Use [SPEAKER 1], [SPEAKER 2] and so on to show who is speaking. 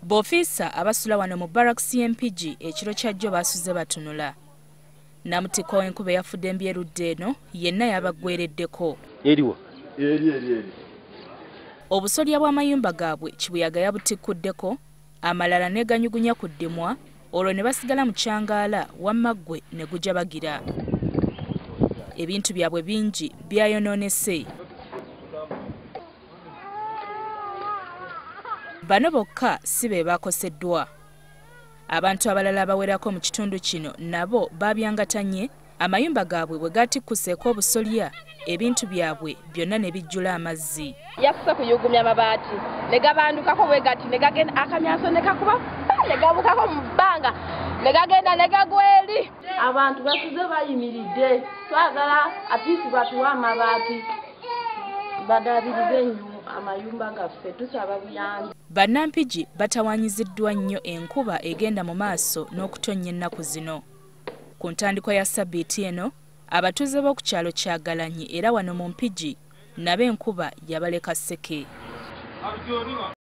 [SPEAKER 1] B'ofiisa abasula wano mu Barracks y'Empigi ekiro kyajjo basuze batunula. Namutiko w'enkuba eyafudde Embyeerudde eno yenna yabaggwereddeko.
[SPEAKER 2] Eriwa?
[SPEAKER 1] Obusolya bw'amayumba gaabwe kibuyaga yabutikkuddeko, amalala ne ganyugunya ku ddimwa, olwo ne basigala mu kyangaala wamma ggwe ne gujabagira. Ebintu byabwe bingi byayonoonese. Bano bokka si be bakoseddwa. Abantu abalala abawerako mu kitundu kino nabo babyangatanye, amayumba gaabwe bwe gatikkuseeko obusolya, ebintu byabwe byonna ne bijjula amazzi.
[SPEAKER 3] Yakusa kuyugumya amabaati ne gabandukako bwe gati ne gagenda akamyaso ne kakuba ne gabukako mu bbanga ne gagenda ne gagwa eri. Abantu basuze bayimiridde, twagala atiisi batuwa amabaati badabirize nnyo amayumba gaffe, tusaba buyambi.
[SPEAKER 1] Bannampigi batawanyiziddwa nnyo enkuba egenda mu maaso n'okutonnya ennaku zino. Ku ntandikwa ya Ssabbiiti eno, abatuuze b'oku kyalo Kyagalanye era wano mu Mpigi nabo enkuba yabaleka sseke.